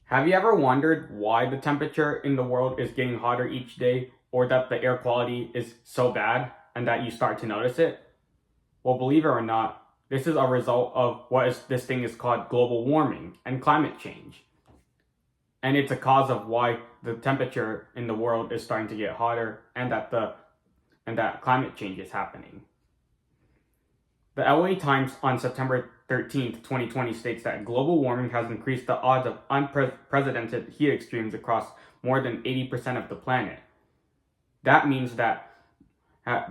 Have you ever wondered why the temperature in the world is getting hotter each day, or that the air quality is so bad and that you start to notice it? Well, believe it or not, this is a result of this thing is called global warming and climate change. And it's a cause of why the temperature in the world is starting to get hotter and that climate change is happening. The LA Times on September 13th, 2020 states that global warming has increased the odds of unprecedented heat extremes across more than 80% of the planet. That means that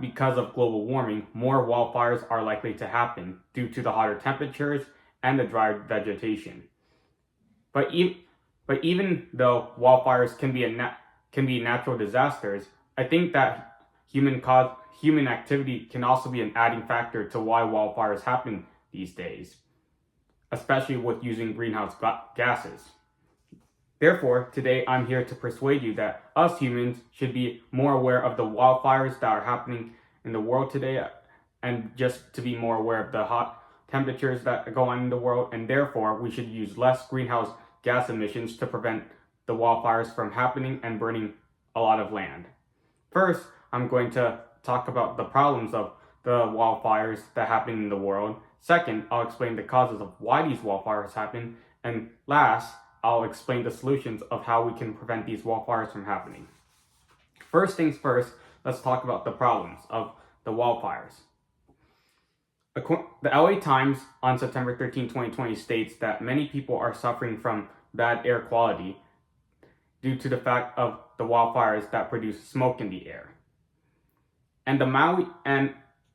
because of global warming, more wildfires are likely to happen due to the hotter temperatures and the dry vegetation. But, even though wildfires can be natural disasters, I think that human activity can also be an adding factor to why wildfires happen these days, especially with using greenhouse gases. Therefore, today I'm here to persuade you that us humans should be more aware of the wildfires that are happening in the world today, and just to be more aware of the hot temperatures that go on in the world, and therefore we should use less greenhouse gas emissions to prevent the wildfires from happening and burning a lot of land. First, I'm going to talk about the problems of the wildfires that happen in the world. Second, I'll explain the causes of why these wildfires happen. And last, I'll explain the solutions of how we can prevent these wildfires from happening. First things first, let's talk about the problems of the wildfires. The LA Times on September 13, 2020 states that many people are suffering from bad air quality due to the fact of the wildfires that produce smoke in the air. And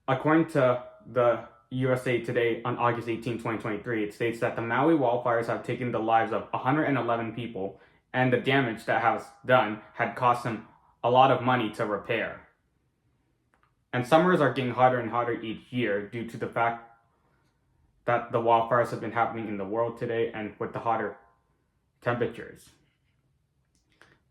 according to the USA Today on August 18, 2023, it states that the Maui wildfires have taken the lives of 111 people, and the damage that has done had cost them a lot of money to repair. And summers are getting hotter and hotter each year due to the fact that the wildfires have been happening in the world today and with the hotter temperatures.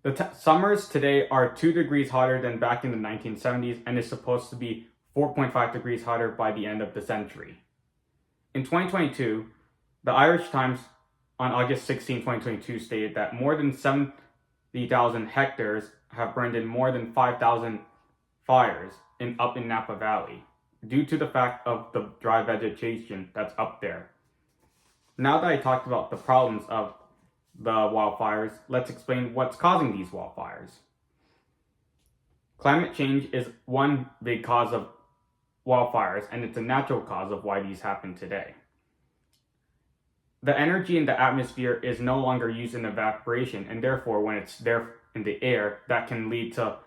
The summers today are 2 degrees hotter than back in the 1970s and is supposed to be 4.5 degrees hotter by the end of the century. In 2022, the Irish Times on August 16, 2022 stated that more than 70,000 hectares have burned in more than 5,000 fires up in Napa Valley due to the fact of the dry vegetation that's up there. Now that I talked about the problems of the wildfires, let's explain what's causing these wildfires. Climate change is one big cause of wildfires, and it's a natural cause of why these happen today. The energy in the atmosphere is no longer used in evaporation, and therefore when it's there in the air, that can lead to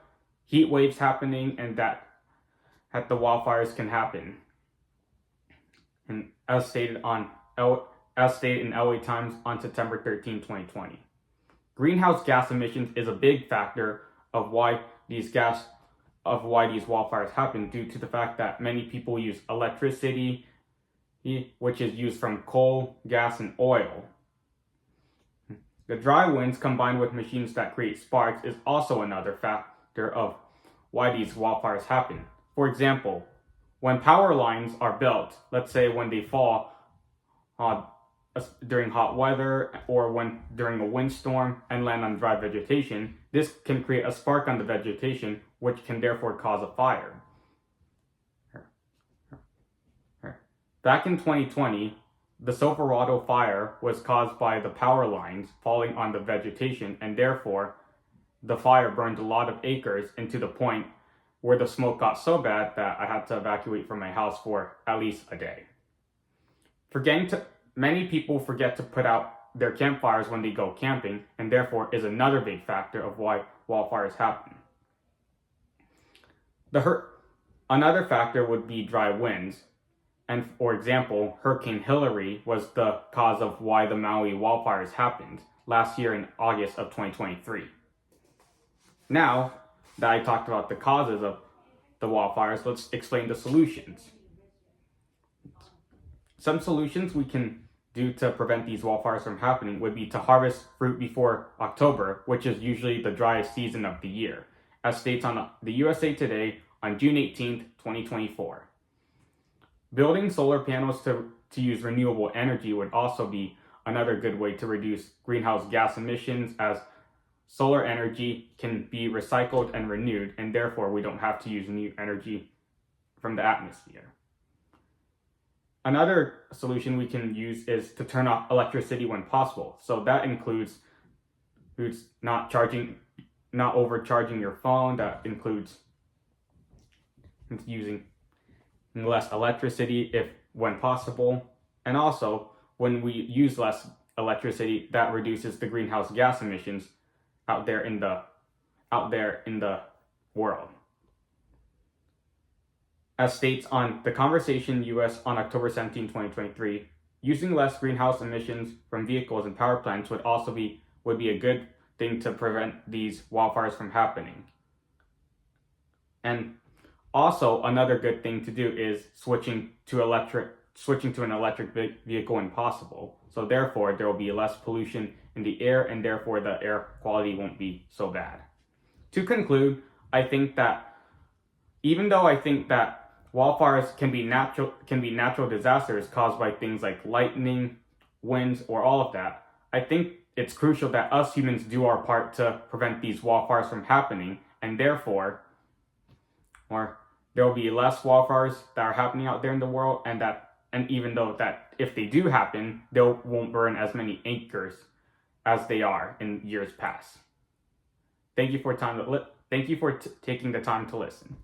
heat waves happening, and that the wildfires can happen. And as stated in LA Times on September 13, 2020. Greenhouse gas emissions is a big factor of why these wildfires happen, due to the fact that many people use electricity, which is used from coal, gas, and oil. The dry winds combined with machines that create sparks is also another factor of why these wildfires happen. For example, when power lines are built, let's say when they fall during hot weather or during a windstorm and land on dry vegetation, this can create a spark on the vegetation, which can therefore cause a fire. Back in 2020, the Silverado fire was caused by the power lines falling on the vegetation, and therefore the fire burned a lot of acres, and to the point where the smoke got so bad that I had to evacuate from my house for at least a day. Many people forget to put out their campfires when they go camping, and therefore is another big factor of why wildfires happen. Another factor would be dry winds, and for example, Hurricane Hillary was the cause of why the Maui wildfires happened last year in August of 2023. Now that I talked about the causes of the wildfires, let's explain the solutions. Some solutions we can do to prevent these wildfires from happening would be to harvest fruit before October, which is usually the driest season of the year, as states on the USA Today on June 18, 2024. Building solar panels to use renewable energy would also be another good way to reduce greenhouse gas emissions, as solar energy can be recycled and renewed, and therefore we don't have to use new energy from the atmosphere. Another solution we can use is to turn off electricity when possible. So that includes not overcharging your phone. That includes using less electricity when possible. And also, when we use less electricity, that reduces the greenhouse gas emissions out there in the world. As states on The Conversation US on October 17, 2023, using less greenhouse emissions from vehicles and power plants would be a good thing to prevent these wildfires from happening. And also, another good thing to do is switching to an electric vehicle when possible. So therefore, there will be less pollution in the air, and therefore the air quality won't be so bad. To conclude, I think that even though I think that wildfires can be natural disasters caused by things like lightning, winds, or all of that, I think it's crucial that us humans do our part to prevent these wildfires from happening, and therefore, there will be less wildfires that are happening out there in the world, and even though that if they do happen, they won't burn as many acres as they are in years past. Thank you for taking the time to listen.